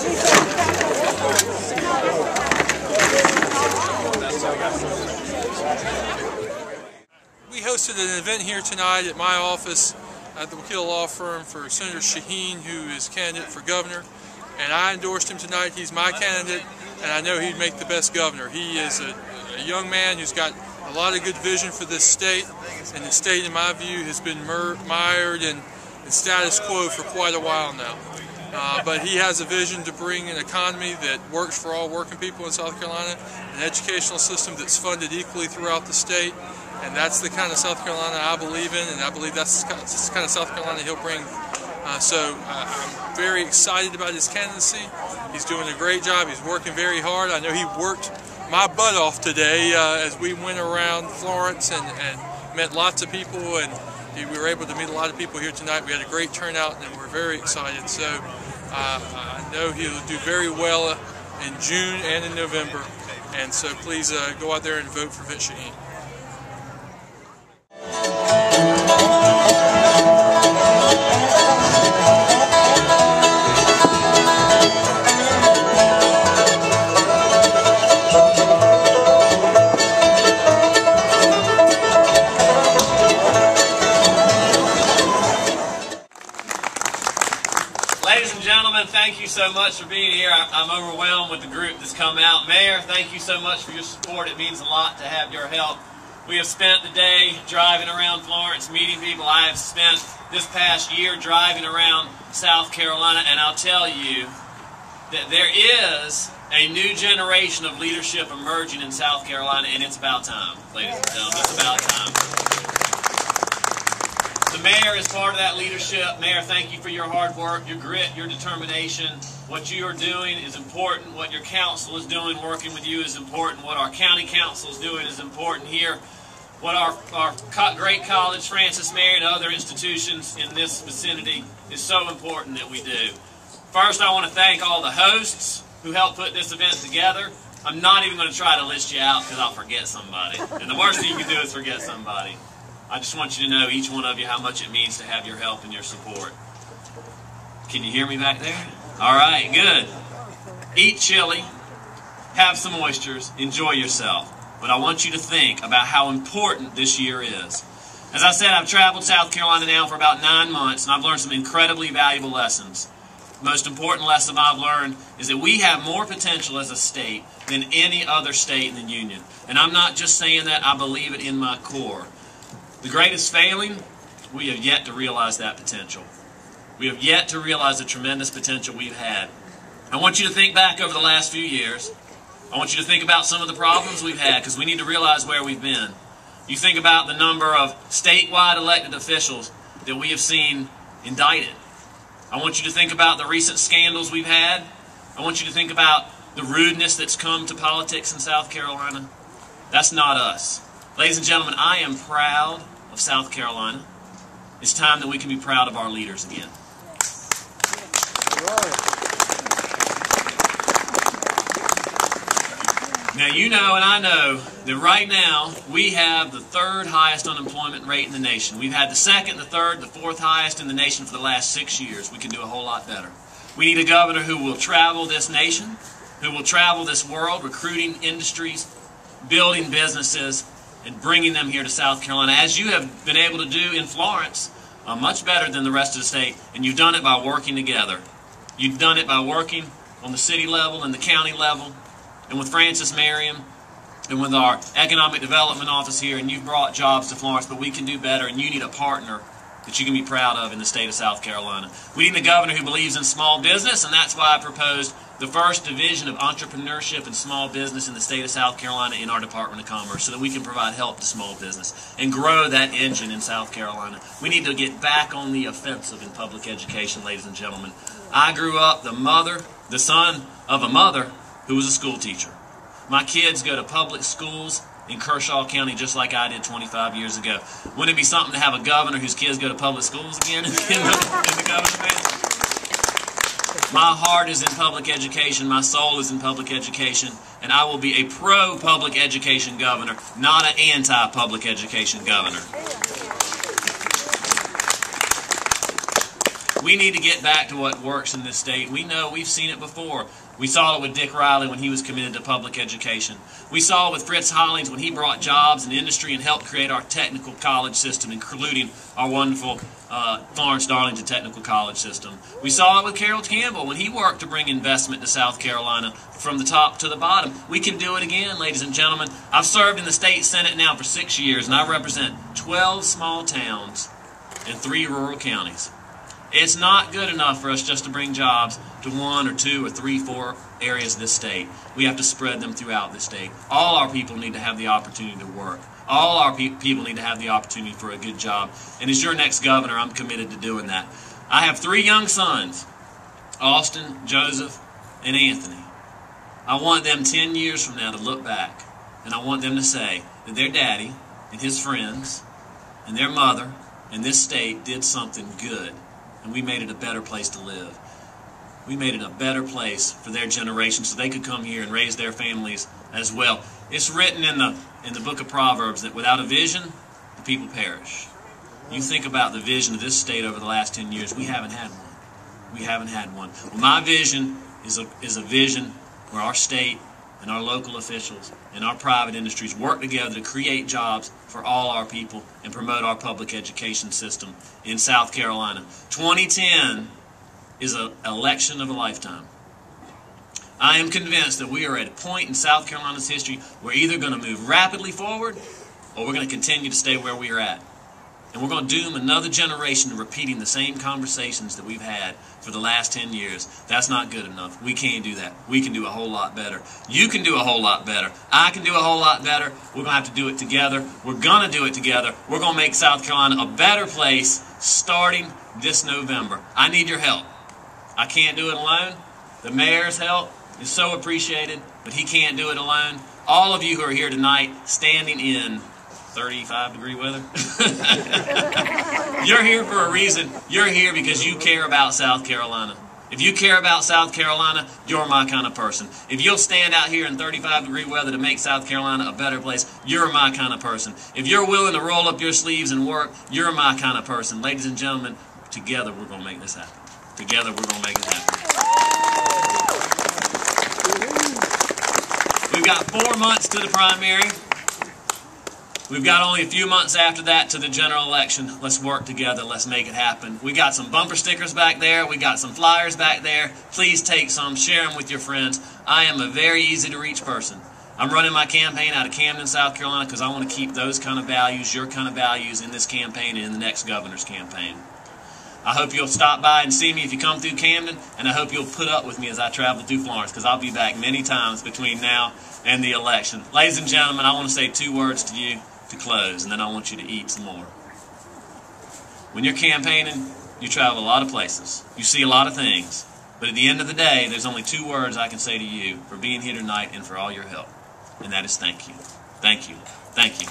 We hosted an event here tonight at my office at the Wakil Law Firm for Senator Shaheen, who is candidate for governor, and I endorsed him tonight. He's my candidate, and I know he'd make the best governor. He is a young man who's got a lot of good vision for this state, and the state, in my view, has been mired in status quo for quite a while now. But he has a vision to bring an economy that works for all working people in South Carolina, an educational system that's funded equally throughout the state, and that's the kind of South Carolina I believe in, and I believe that's the kind of South Carolina he'll bring. So I'm very excited about his candidacy. He's doing a great job. He's working very hard. I know he worked my butt off today as we went around Florence and met lots of people, and we were able to meet a lot of people here tonight. We had a great turnout, and we're very excited. So I know he'll do very well in June and in November, and so please go out there and vote for Vince Shaheen. Ladies and gentlemen, thank you so much for being here. I'm overwhelmed with the group that's come out. Mayor, thank you so much for your support. It means a lot to have your help. We have spent the day driving around Florence, meeting people. I have spent this past year driving around South Carolina, and I'll tell you that there is a new generation of leadership emerging in South Carolina, and it's about time, ladies and gentlemen. It's about time. The mayor is part of that leadership. Mayor, thank you for your hard work, your grit, your determination. What you are doing is important. What your council is doing, working with you, is important. What our county council is doing is important here. What our great college, Francis Mary, and other institutions in this vicinity is so important that we do. First, I want to thank all the hosts who helped put this event together. I'm not even going to try to list you out because I'll forget somebody. And the worst thing you can do is forget somebody. I just want you to know, each one of you, how much it means to have your help and your support. Can you hear me back there? All right, good. Eat chili, have some oysters, enjoy yourself. But I want you to think about how important this year is. As I said, I've traveled South Carolina now for about 9 months, and I've learned some incredibly valuable lessons. The most important lesson I've learned is that we have more potential as a state than any other state in the Union. And I'm not just saying that, I believe it in my core. The greatest failing, we have yet to realize that potential. We have yet to realize the tremendous potential we've had. I want you to think back over the last few years. I want you to think about some of the problems we've had, because we need to realize where we've been. You think about the number of statewide elected officials that we have seen indicted. I want you to think about the recent scandals we've had. I want you to think about the rudeness that's come to politics in South Carolina. That's not us. Ladies and gentlemen, I am proud of South Carolina. It's time that we can be proud of our leaders again. Now, you know and I know that right now we have the 3rd highest unemployment rate in the nation. We've had the 2nd, the 3rd, the 4th highest in the nation for the last 6 years. We can do a whole lot better. We need a governor who will travel this nation, who will travel this world, recruiting industries, building businesses, and bringing them here to South Carolina, as you have been able to do in Florence, much better than the rest of the state, and you've done it by working together. You've done it by working on the city level and the county level, and with Francis Merriam, and with our Economic Development Office here, and you've brought jobs to Florence, but we can do better, and you need a partner that you can be proud of in the state of South Carolina. We need a governor who believes in small business, and that's why I proposed the first division of entrepreneurship and small business in the state of South Carolina in our Department of Commerce, so that we can provide help to small business and grow that engine in South Carolina. We need to get back on the offensive in public education, ladies and gentlemen. I grew up the son of a mother who was a school teacher. My kids go to public schools in Kershaw County just like I did 25 years ago. Wouldn't it be something to have a governor whose kids go to public schools again in the governor's mansion? My heart is in public education, my soul is in public education, and I will be a pro-public education governor, not an anti-public education governor. We need to get back to what works in this state. We know we've seen it before. We saw it with Dick Riley when he was committed to public education. We saw it with Fritz Hollings when he brought jobs and industry and helped create our technical college system, including our wonderful Florence Darlington Technical College system. We saw it with Carroll Campbell when he worked to bring investment to South Carolina from the top to the bottom. We can do it again, ladies and gentlemen. I've served in the state senate now for 6 years, and I represent 12 small towns and 3 rural counties. It's not good enough for us just to bring jobs to 1 or 2 or 3, 4 areas of this state. We have to spread them throughout the state. All our people need to have the opportunity to work. All our people need to have the opportunity for a good job. And as your next governor, I'm committed to doing that. I have 3 young sons, Austin, Joseph, and Anthony. I want them 10 years from now to look back, and I want them to say that their daddy and his friends and their mother and this state did something good, and we made it a better place to live. We made it a better place for their generation so they could come here and raise their families as well. It's written in the book of Proverbs that without a vision, the people perish. You think about the vision of this state over the last 10 years, we haven't had one. We haven't had one. Well, my vision is a vision where our state and our local officials and our private industries work together to create jobs for all our people and promote our public education system in South Carolina. 2010 is an election of a lifetime. I am convinced that we are at a point in South Carolina's history we're either going to move rapidly forward or we're going to continue to stay where we are at. And we're going to doom another generation to repeating the same conversations that we've had for the last 10 years. That's not good enough. We can't do that. We can do a whole lot better. You can do a whole lot better. I can do a whole lot better. We're going to have to do it together. We're going to do it together. We're going to make South Carolina a better place starting this November. I need your help. I can't do it alone. The mayor's help is so appreciated, but he can't do it alone. All of you who are here tonight standing in 35-degree weather. You're here for a reason. You're here because you care about South Carolina. If you care about South Carolina, you're my kind of person. If you'll stand out here in 35-degree weather to make South Carolina a better place, you're my kind of person. If you're willing to roll up your sleeves and work, you're my kind of person. Ladies and gentlemen, together we're going to make this happen. Together we're going to make it happen. We've got 4 months to the primary. We've got only a few months after that to the general election. Let's work together. Let's make it happen. We got some bumper stickers back there. We got some flyers back there. Please take some. Share them with your friends. I am a very easy-to-reach person. I'm running my campaign out of Camden, South Carolina, because I want to keep those kind of values, your kind of values, in this campaign and in the next governor's campaign. I hope you'll stop by and see me if you come through Camden, and I hope you'll put up with me as I travel through Florence, because I'll be back many times between now and the election. Ladies and gentlemen, I want to say 2 words to you to close, and then I want you to eat some more. When you're campaigning, you travel a lot of places. You see a lot of things. But at the end of the day, there's only 2 words I can say to you for being here tonight and for all your help. And that is thank you. Thank you. Thank you.